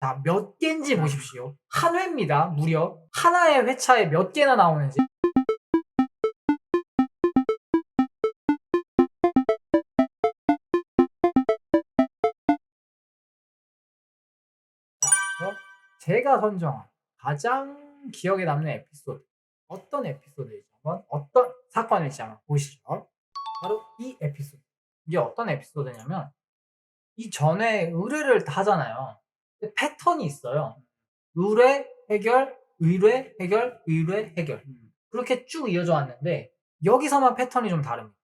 자, 몇 개인지 보십시오. 한 회입니다. 무려 하나의 회차에 몇 개나 나오는지. 자, 그럼 제가 선정한 가장 기억에 남는 에피소드, 어떤 에피소드일지 한번, 어떤 사건일지 한번 보시죠. 바로 이 에피소드. 이게 어떤 에피소드냐면, 이 전에 의뢰를 하잖아요. 근데 패턴이 있어요. 의뢰, 해결, 의뢰, 해결, 의뢰, 해결. 그렇게 쭉 이어져 왔는데, 여기서만 패턴이 좀 다릅니다.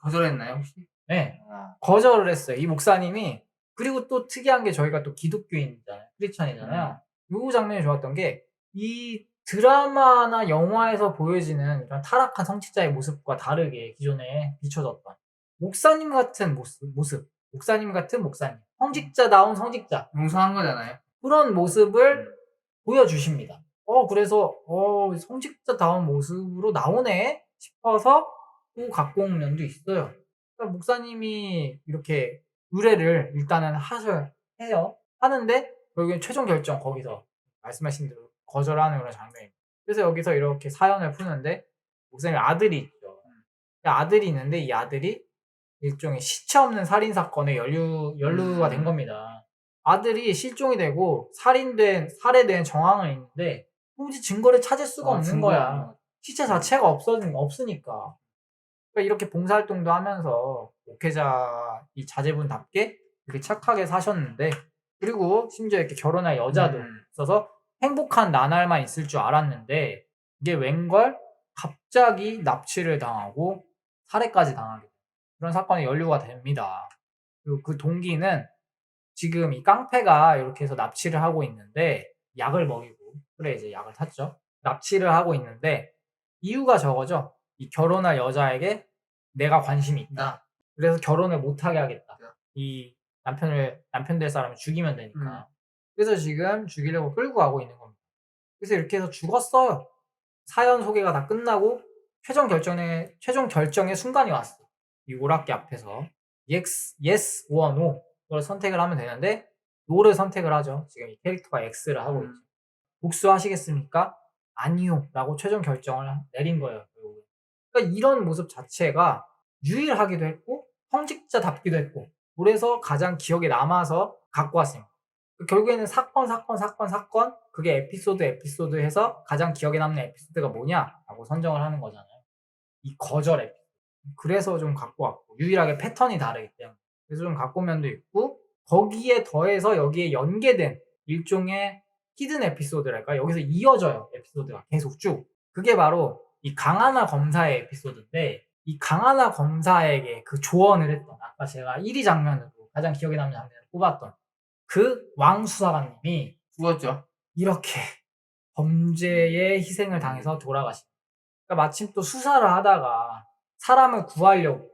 거절했나요, 혹시? 네. 거절을 했어요. 이 목사님이. 그리고 또 특이한 게, 저희가 또 기독교인이잖아요. 크리스찬이잖아요. 요 장면이 좋았던 게, 이 드라마나 영화에서 보여지는 이런 타락한 성직자의 모습과 다르게 기존에 비춰졌던 목사님 같은 모습, 목사님 같은 목사님, 성직자다운 성직자, 용서한 거잖아요. 그런 모습을 보여주십니다. 그래서 성직자다운 모습으로 나오네 싶어서 또 갖고 온 면도 있어요. 그러니까 목사님이 이렇게 의뢰를 일단은 해요. 하는데 결국엔 최종 결정, 거기서 말씀하신 대로 거절하는 그런 장면입니다. 그래서 여기서 이렇게 사연을 푸는데, 목사님 아들이 있죠. 아들이 있는데, 이 아들이 일종의 시체 없는 살인 사건에 연루가 된 겁니다. 아들이 실종이 되고 살해된 정황은 있는데 도무지 증거를 찾을 수가 없는 거야. 시체 자체가 없으니까. 그러니까 이렇게 봉사활동도 하면서 목회자 이 자제분답게 이렇게 착하게 사셨는데, 그리고 심지어 이렇게 결혼할 여자도 있어서 행복한 나날만 있을 줄 알았는데, 이게 웬걸 갑자기 납치를 당하고 살해까지 당하게 돼요. 그런 사건이 연루가 됩니다. 그리고 그 동기는, 지금 이 깡패가 이렇게 해서 납치를 하고 있는데, 약을 먹이고, 그래 이제 약을 탔죠. 납치를 하고 있는데 이유가 저거죠. 이 결혼할 여자에게 내가 관심이 있다. 그래서 결혼을 못하게 하겠다. 이 남편 될 사람을 죽이면 되니까. 그래서 지금 죽이려고 끌고 가고 있는 겁니다. 그래서 이렇게 해서 죽었어요. 사연 소개가 다 끝나고 최종 결정의 순간이 왔어. 이 오락기 앞에서 yes or no 를 선택을 하면 되는데, no를 선택을 하죠. 지금 이 캐릭터가 X를 하고 있죠. 복수하시겠습니까? 아니요 라고 최종 결정을 내린 거예요. 그러니까 이런 모습 자체가 유일하기도 했고 성직자답기도 했고, 그래서 가장 기억에 남아서 갖고 왔습니다. 결국에는 사건, 그게 에피소드 해서 가장 기억에 남는 에피소드가 뭐냐라고 선정을 하는 거잖아요. 이 거절 에피소드. 그래서 좀 갖고 왔고, 유일하게 패턴이 다르기 때문에 그래서 좀 갖고 온 면도 있고, 거기에 더해서 여기에 연계된 일종의 히든 에피소드랄까, 여기서 이어져요. 에피소드가 계속 쭉. 그게 바로 이 강하나 검사의 에피소드인데, 이 강하나 검사에게 그 조언을 했던, 아까 제가 1위 장면으로 가장 기억에 남는 장면을 꼽았던 그 왕 수사관님이 죽었죠. 이렇게 범죄의 희생을 당해서 돌아가십니다. 그러니까 마침 또 수사를 하다가 사람을 구하려고,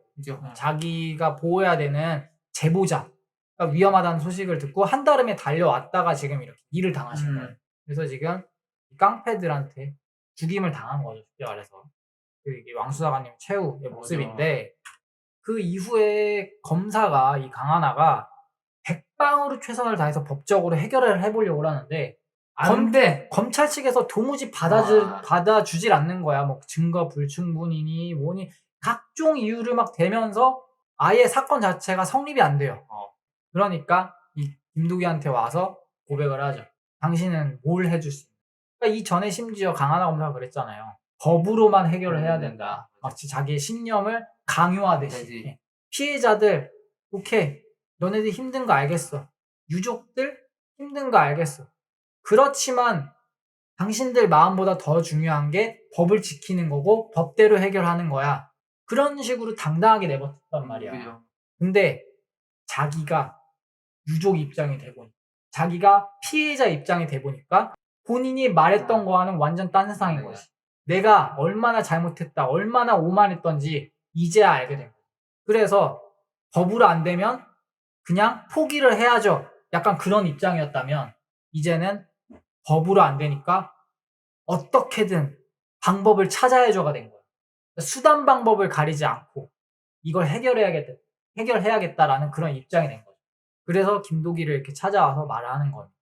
자기가 보호해야 되는 제보자, 그러니까 위험하다는 소식을 듣고 한달음에 달려왔다가 지금 이렇게 일을 당하신 거예요. 그래서 지금 이 깡패들한테 죽임을 당한 거죠, 쉽게 말해서. 이게 왕수사관님 최후의 모습인데, 그 이후에 검사가, 이 강하나가 백방으로 최선을 다해서 법적으로 해결을 해보려고 하는데, 안 돼. 검찰 측에서 도무지 받아주질 않는 거야. 뭐 증거 불충분이니 뭐니 각종 이유를 막 대면서 아예 사건 자체가 성립이 안 돼요. 그러니까 이 김도기한테 와서 고백을 하죠. 당신은 뭘 해줄 수 있냐. 그러니까 이 전에 심지어 강하나 검사가 그랬잖아요. 법으로만 해결을 해야 된다. 마치 자기의 신념을 강요하듯이. 피해자들, 오케이, 너네들 힘든 거 알겠어. 유족들 힘든 거 알겠어. 그렇지만 당신들 마음보다 더 중요한 게 법을 지키는 거고 법대로 해결하는 거야. 그런 식으로 당당하게 내버렸단 말이야. 근데 자기가 유족 입장이 되고, 자기가 피해자 입장이 돼 보니까 본인이 말했던 거와는 완전 딴 세상인 거야. 내가 얼마나 잘못했다, 얼마나 오만했던지 이제야 알게 된 거야. 그래서 법으로 안 되면 그냥 포기를 해야죠. 약간 그런 입장이었다면, 이제는 법으로 안 되니까 어떻게든 방법을 찾아야죠가 된 거야. 수단 방법을 가리지 않고 이걸 해결해야겠다라는 그런 입장이 된 거죠. 그래서 김도기를 이렇게 찾아와서 말을 하는 겁니다.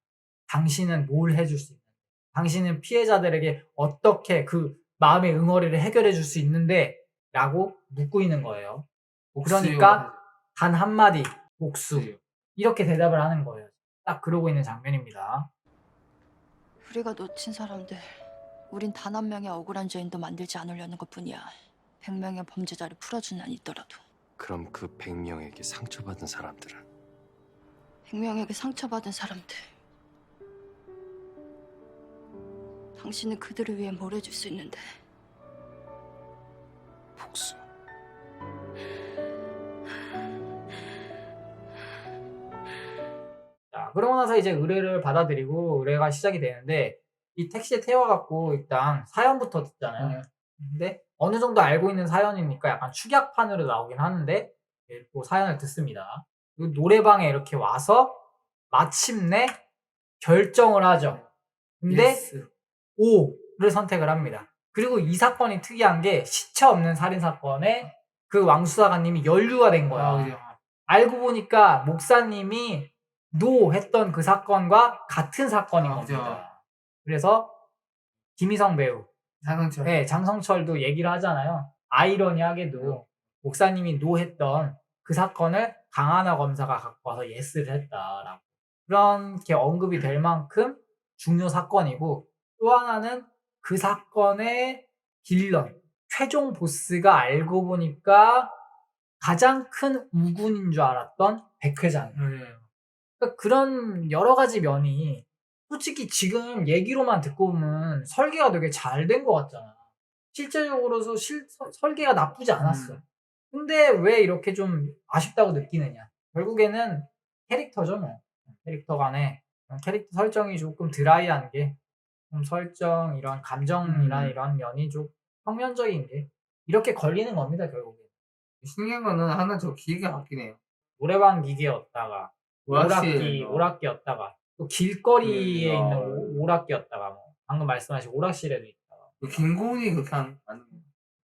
당신은 뭘 해줄 수 있는데, 당신은 피해자들에게 어떻게 그 마음의 응어리를 해결해 줄 수 있는데 라고 묻고 있는 거예요. 그러니까 단 한마디 복수, 이렇게 대답을 하는 거예요. 딱 그러고 있는 장면입니다. 우리가 놓친 사람들, 우린 단 한 명의 억울한 죄인도 만들지 않으려는 것뿐이야. 100명의 범죄자를 풀어주는 한 있더라도. 그럼 그 100명에게 상처받은 사람들은 100명에게 상처받은 사람들. 당신은 그들을 위해 뭘 해줄 수 있는데. 복수. 자, 그러고 나서 이제 의뢰를 받아들이고 의뢰가 시작이 되는데, 이 택시에 태워갖고 일단 사연부터 듣잖아요. 근데 어느 정도 알고 있는 사연이니까 약간 축약판으로 나오긴 하는데, 또 사연을 듣습니다. 그리고 노래방에 이렇게 와서 마침내 결정을 하죠. 근데 예스. O를 선택을 합니다. 그리고 이 사건이 특이한 게 시차 없는 살인 사건에 그 왕수사관님이 연루가 된 거야. 그죠. 알고 보니까 목사님이 노 했던 그 사건과 같은 사건인 그죠. 겁니다. 그래서 김희성 배우, 장성철. 네, 장성철도 얘기를 하잖아요. 아이러니하게도 목사님이 노 했던 그 사건을 강하나 검사가 갖고 와서 예스를 했다라고, 그렇게 언급이 될 만큼 중요 사건이고, 또 하나는 그 사건의 빌런, 최종 보스가 알고 보니까 가장 큰 우군인 줄 알았던 백 회장이에요. 그러니까 그런 여러 가지 면이 솔직히 지금 얘기로만 듣고 보면 설계가 되게 잘 된 것 같잖아. 실제적으로도 설계가 나쁘지 않았어. 근데 왜 이렇게 좀 아쉽다고 느끼느냐. 결국에는 캐릭터죠, 뭐. 캐릭터 간에 캐릭터 설정이 조금 드라이한 게, 좀 설정, 이런 감정이나 이런 면이 좀 평면적인 게 이렇게 걸리는 겁니다, 결국에. 신기한 거는 하나 저 기계가 바뀌네요 노래방 기계였다가 오락실 오락기였다가 또 길거리에 음, 있는 어. 오락기였다가, 뭐 방금 말씀하신 오락실에도 있다가. 김고은이 그렇게 한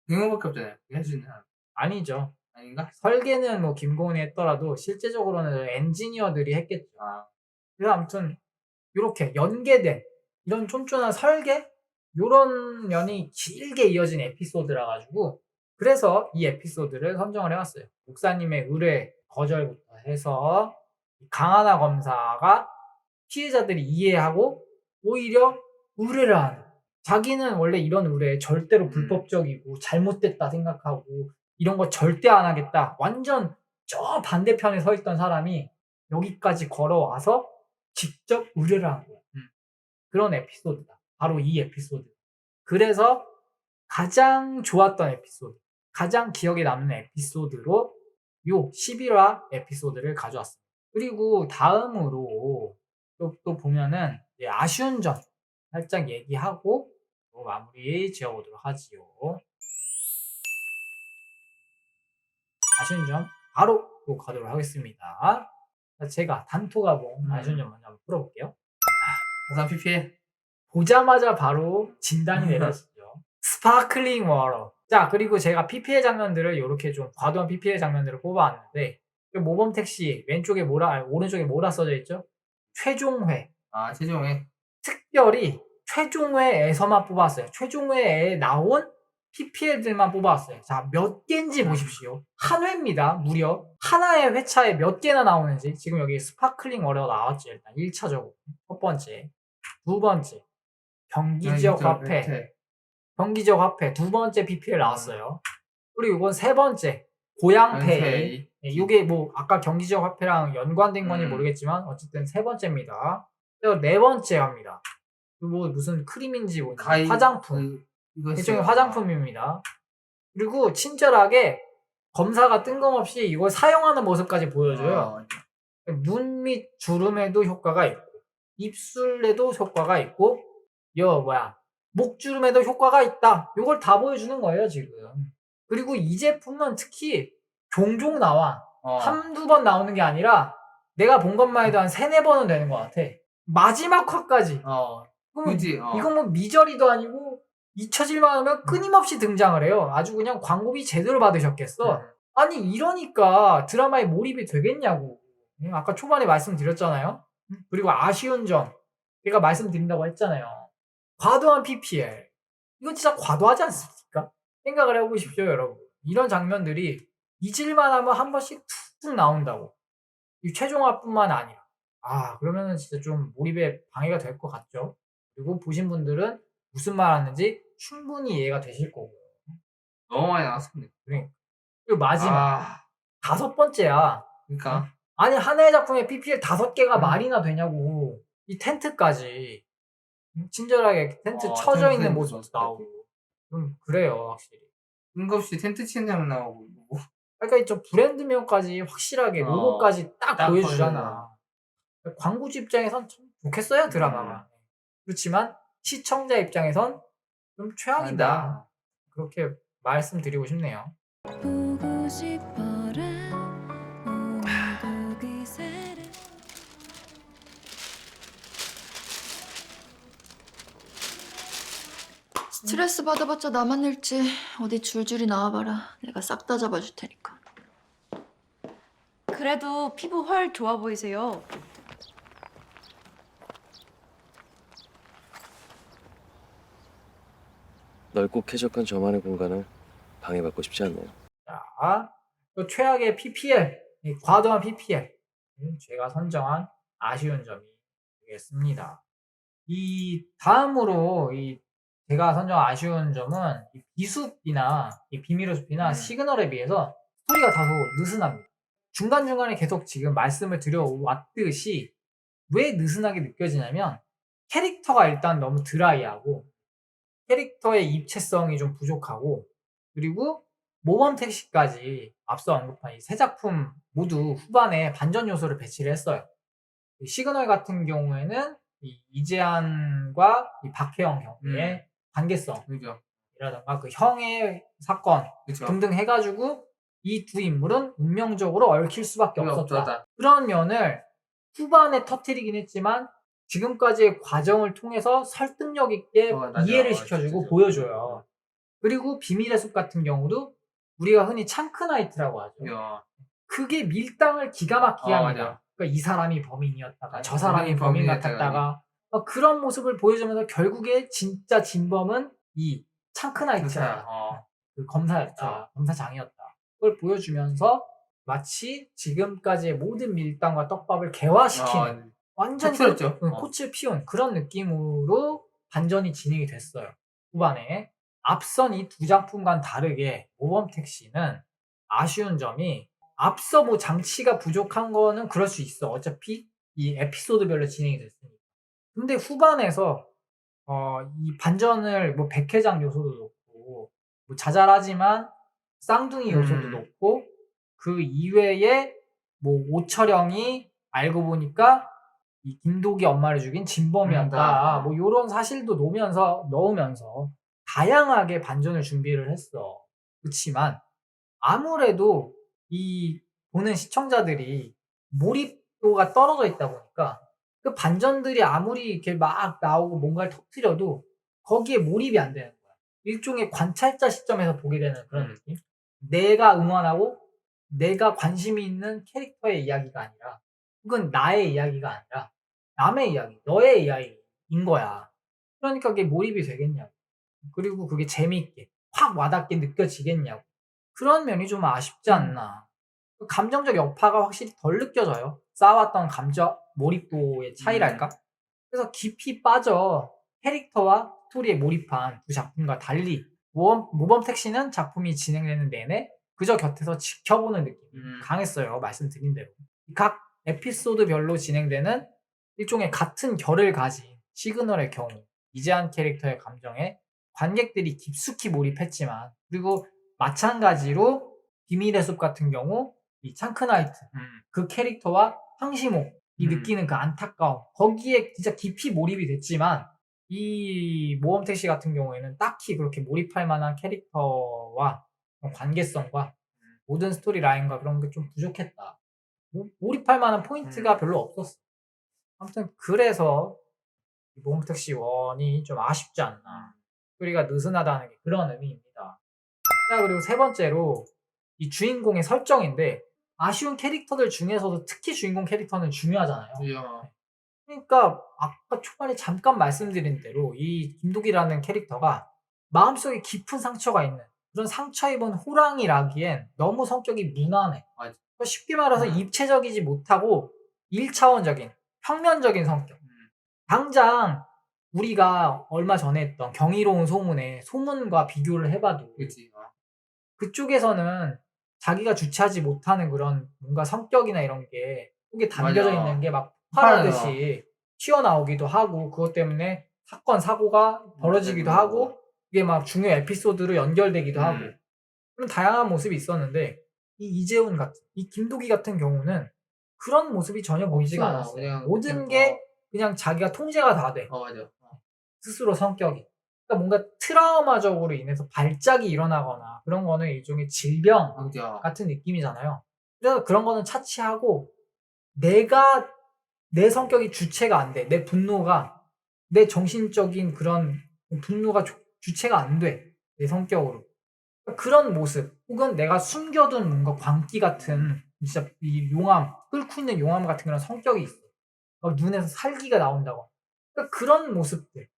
김고은밖에 없잖아요. 그렇게 할 수 있는 사람. 아니죠. 아닌가? 설계는 뭐 김고은이 했더라도 실제적으로는 엔지니어들이 했겠죠. 그래서 아무튼 이렇게 연계된 이런 쫀쫀한 설계, 요런 면이 길게 이어진 에피소드라 가지고, 그래서 이 에피소드를 선정을 해왔어요. 목사님의 의뢰 거절부터 해서 강하나 검사가 피해자들이 이해하고 오히려 의뢰를 하는, 자기는 원래 이런 의뢰 절대로 불법적이고 잘못됐다 생각하고 이런 거 절대 안 하겠다, 완전 저 반대편에 서 있던 사람이 여기까지 걸어와서 직접 의뢰를 한 거야. 그런 에피소드다. 바로 이 에피소드. 그래서 가장 좋았던 에피소드, 가장 기억에 남는 에피소드로 요 11화 에피소드를 가져왔습니다. 그리고 다음으로 또 보면은 아쉬운 점 살짝 얘기하고 또 마무리 지어보도록 하지요. 아쉬운 점 바로 또 가도록 하겠습니다. 제가 단토가봉 아쉬운 점 먼저 한번 풀어볼게요. 가상 PPL. 보자마자 바로 진단이 내려지죠. 스파클링 워터. 자, 그리고 제가 PPL 장면들을 이렇게 좀 과도한 PPL 장면들을 뽑아왔는데, 모범 택시 왼쪽에 오른쪽에 뭐라 써져 있죠? 최종회. 최종에. 특별히 최종회에서만 뽑았어요. 최종회에 나온 PPL들만 뽑아왔어요. 자, 몇 개인지 보십시오. 한 회입니다. 무려 하나의 회차에 몇 개나 나오는지. 지금 여기 스파클링 워터가 나왔죠. 일단 1차적으로. 첫 번째. 두 번째. 경기지역 화폐. 경기지역 화폐. 두 번째 PPL 나왔어요. 그리고 이건 세 번째. 고양페이. 이게 뭐 아까 경기지역 화폐랑 연관된 건지 모르겠지만 어쨌든 세 번째입니다. 그리고 네 번째 합니다. 뭐 무슨 크림인지 뭐 화장품. 일종의 화장품입니다. 그리고 친절하게 검사가 뜬금없이 이걸 사용하는 모습까지 보여줘요. 눈 밑 주름에도 효과가 있고, 입술에도 효과가 있고, 목 주름에도 효과가 있다. 이걸 다 보여주는 거예요, 지금. 그리고 이 제품은 특히 종종 나와. 한두 번 나오는 게 아니라 내가 본 것만 해도 한 3-4번은 되는 것 같아. 마지막 화까지. 그지. 이건 뭐 미저리도 아니고 잊혀질만 하면 끊임없이 등장을 해요. 아주 그냥 광고비 제대로 받으셨겠어. 아니 이러니까 드라마에 몰입이 되겠냐고. 아까 초반에 말씀드렸잖아요. 그리고 아쉬운 점, 제가 말씀드린다고 했잖아요. 과도한 PPL. 이건 진짜 과도하지 않습니까? 생각을 해보십시오, 여러분. 이런 장면들이 잊을만 하면 한 번씩 툭툭 나온다고. 이 최종화뿐만 아니라. 그러면은 진짜 좀 몰입에 방해가 될 것 같죠? 그리고 보신 분들은 무슨 말 하는지 충분히 이해가 되실 거고요. 너무 많이 나왔습니다. 그리고 마지막, 5번째야. 그러니까 아니, 하나의 작품에 PPL 5개가 음. 말이나 되냐고. 이 텐트까지. 친절하게 텐트 쳐져 있는 텐트 모습도 모습도 나오고. 좀 그래요, 확실히. 뜬금없이 텐트 치는 장면 나오고 뭐 그러니까 저 브랜드명까지 확실하게 로고까지 딱 딱 보여주잖아. 광고주 입장에선 참 좋겠어요, 드라마가. 그렇지만 시청자 입장에선 좀 최악이다. 아니다. 그렇게 말씀드리고 싶네요. 보고 싶어라 오늘도 그새를 스트레스 받아봤자 나만 늙지. 어디 줄줄이 나와봐라. 내가 싹 다 잡아줄 테니까. 그래도 피부 훨 좋아 보이세요. 넓고 쾌적한 저만의 공간을 방해받고 싶지 않네요. 자, 또 최악의 PPL, 이 과도한 PPL. 제가 선정한 아쉬운 점이 되겠습니다. 이 다음으로 제가 선정한 아쉬운 점은 이 비숲이나 이 비밀의 숲이나 시그널에 비해서 스토리가 다소 느슨합니다. 중간중간에 계속 지금 말씀을 드려왔듯이 왜 느슨하게 느껴지냐면 캐릭터가 일단 너무 드라이하고 캐릭터의 입체성이 좀 부족하고 그리고 모범 택시까지 앞서 언급한 이 세 작품 모두 후반에 반전 요소를 배치를 했어요. 이 시그널 같은 경우에는 이 이재한과 이 박혜영 경우의 관계성이라던가 그죠. 그 형의 사건 그죠. 등등 해가지고 이 두 인물은 운명적으로 얽힐 수밖에 없었다. 없었다. 그런 면을 후반에 터뜨리긴 했지만 지금까지의 과정을 통해서 설득력 있게 맞아. 이해를 시켜주고 진짜. 보여줘요. 그리고 비밀의 숲 같은 경우도 우리가 흔히 창크나이트라고 하죠. 야. 그게 밀당을 기가 막히게 합니다. 맞아. 그러니까 이 사람이 범인이었다가 저 이 사람이 범인 범인이었다가 같았다가 그런 모습을 보여주면서 결국에 진짜 진범은 이 창크나이트야. 그 검사였다. 검사장이었다. 그걸 보여주면서 마치 지금까지의 모든 밀당과 떡밥을 개화시키는 완전히 터뜨렸죠. 꽃을 피운 그런 느낌으로 반전이 진행이 됐어요. 후반에. 앞선 이 두 작품과는 다르게 모범택시는 아쉬운 점이 앞서 뭐 장치가 부족한 거는 그럴 수 있어. 어차피 이 에피소드별로 진행이 됐으니까. 근데 후반에서 이 반전을 뭐 백회장 요소도 넣고 뭐 자잘하지만 쌍둥이 요소도 넣고 그 이외에 뭐 오철영이 알고 보니까 이 김독이 엄마를 죽인 진범이었다. 뭐 요런 사실도 넣으면서 다양하게 반전을 준비를 했어. 그렇지만 아무래도 이 보는 시청자들이 몰입도가 떨어져 있다 보니까 그 반전들이 아무리 이렇게 막 나오고 뭔가를 터뜨려도 거기에 몰입이 안 되는 거야. 일종의 관찰자 시점에서 보게 되는 그런 느낌? 내가 응원하고 내가 관심이 있는 캐릭터의 이야기가 아니라 혹은 나의 이야기가 아니라 남의 이야기, 너의 이야기인 거야. 그러니까 그게 몰입이 되겠냐고. 그리고 그게 재미있게 확 와닿게 느껴지겠냐고. 그런 면이 좀 아쉽지 않나. 감정적 여파가 확실히 덜 느껴져요. 쌓아왔던 감정 몰입도의 차이랄까? 그래서 깊이 빠져 캐릭터와 스토리에 몰입한 두 작품과 달리 모범 택시는 작품이 진행되는 내내 그저 곁에서 지켜보는 느낌이 강했어요. 말씀드린 대로. 각 에피소드별로 진행되는 일종의 같은 결을 가진 시그널의 경우 이재한 캐릭터의 감정에 관객들이 깊숙이 몰입했지만 그리고 마찬가지로 비밀의 숲 같은 경우 이 창크나이트 그 캐릭터와 황시모이 느끼는 그 안타까움 거기에 진짜 깊이 몰입이 됐지만 이 모험택시 같은 경우에는 딱히 그렇게 몰입할 만한 캐릭터와 관계성과 모든 스토리 라인과 그런 게 좀 부족했다. 몰입할 만한 포인트가 별로 없었어. 아무튼 그래서 이 모험택시 1이 좀 아쉽지 않나. 스토리가 느슨하다는 게 그런 의미입니다. 자, 그리고 세 번째로 이 주인공의 설정인데 아쉬운 캐릭터들 중에서도 특히 주인공 캐릭터는 중요하잖아요. 그러니까 아까 초반에 잠깐 말씀드린 대로 이 김독이라는 캐릭터가 마음속에 깊은 상처가 있는 그런 상처 입은 호랑이라기엔 너무 성격이 무난해. 맞아. 그러니까 쉽게 말해서 입체적이지 못하고 1차원적인 평면적인 성격. 당장 우리가 얼마 전에 했던 경이로운 소문의 소문과 비교를 해봐도 그치. 그쪽에서는 자기가 주체하지 못하는 그런 뭔가 성격이나 이런 게 속에 담겨져 맞아. 있는 게 막 폭발하죠. 폭발하듯이 튀어나오기도 하고 그것 때문에 사건 사고가 벌어지기도 하고 이게 막 중요 에피소드로 연결되기도 하고 그런 다양한 모습이 있었는데 이 이재훈 같은 이 김도기 같은 경우는 그런 모습이 전혀 보이지가 없어. 않았어요. 그냥 모든 게 그냥 자기가 통제가 다 돼. 맞아. 스스로 성격이. 그러니까 뭔가 트라우마적으로 인해서 발작이 일어나거나 그런 거는 일종의 질병 맞아. 같은 느낌이잖아요. 그래서 그런 거는 차치하고 내가 내 성격이 주체가 안 돼. 내 분노가 내 정신적인 그런 분노가 주체가 안 돼. 내 성격으로. 그런 모습 혹은 내가 숨겨둔 뭔가 광기 같은 진짜 이 용암 끓고 있는 용암 같은 그런 성격이 있어. 눈에서 살기가 나온다고. 그러니까 그런 모습들.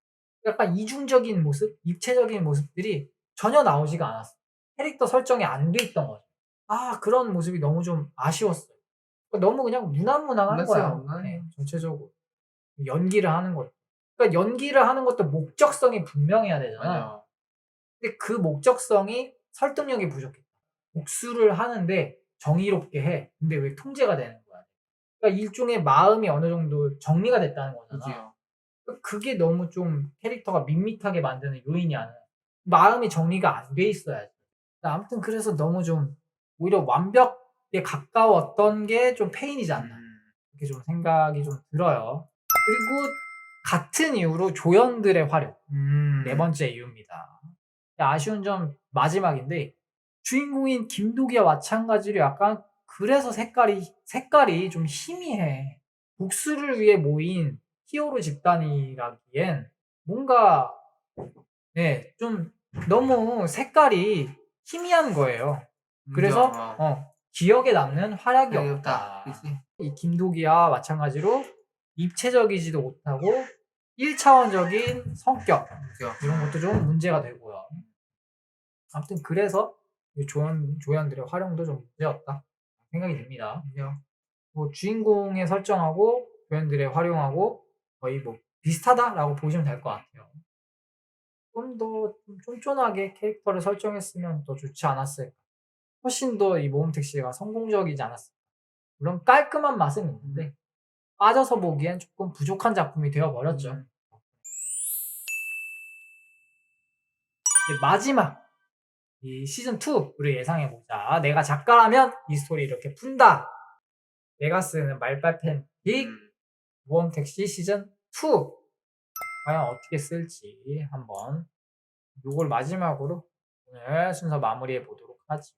약간 이중적인 모습, 입체적인 모습들이 전혀 나오지가 않았어. 캐릭터 설정이 안 돼 있던 거죠. 그런 모습이 너무 좀 아쉬웠어요. 그러니까 너무 그냥 무난무난한 거야. 무난해요. 네, 전체적으로. 연기를 하는 것. 그러니까 연기를 하는 것도 목적성이 분명해야 되잖아. 맞아. 근데 그 목적성이 설득력이 부족해. 복수를 하는데 정의롭게 해. 근데 왜 통제가 되는 거야? 그러니까 일종의 마음이 어느 정도 정리가 됐다는 거잖아. 그지요. 그게 너무 좀 캐릭터가 밋밋하게 만드는 요인이 아니야. 마음이 정리가 안 돼 있어야지. 아무튼 그래서 너무 좀 오히려 완벽에 가까웠던 게 좀 페인이지 않나. 이렇게 좀 생각이 좀 들어요. 그리고 같은 이유로 조연들의 활용. 네 번째 이유입니다. 아쉬운 점 마지막인데 주인공인 김도기와 마찬가지로 약간 그래서 색깔이 좀 희미해. 복수를 위해 모인 히어로 집단이라기엔 뭔가 좀 너무 색깔이 희미한 거예요. 그래서 기억에 남는 활약이 없다. 그치. 이 김도기와 마찬가지로 입체적이지도 못하고 1차원적인 성격 이런 것도 좀 문제가 되고요. 아무튼 그래서 이 조연들의 활용도 좀 문제였다 생각이 듭니다. 뭐 주인공의 설정하고 조연들의 활용하고 거의 뭐 비슷하다라고 보시면 될 것 같아요. 좀 더 쫀쫀하게 캐릭터를 설정했으면 더 좋지 않았을까. 훨씬 더 이 모험택시가 성공적이지 않았을까. 물론 깔끔한 맛은 있는데 빠져서 보기엔 조금 부족한 작품이 되어버렸죠. 이제 마지막 이 시즌2를 예상해보자. 내가 작가라면 이 스토리 이렇게 푼다. 내가 쓰는 말빨 팬픽 모험택시 시즌2 과연 어떻게 쓸지 한번 요걸 마지막으로 오늘 순서 마무리해 보도록 하지.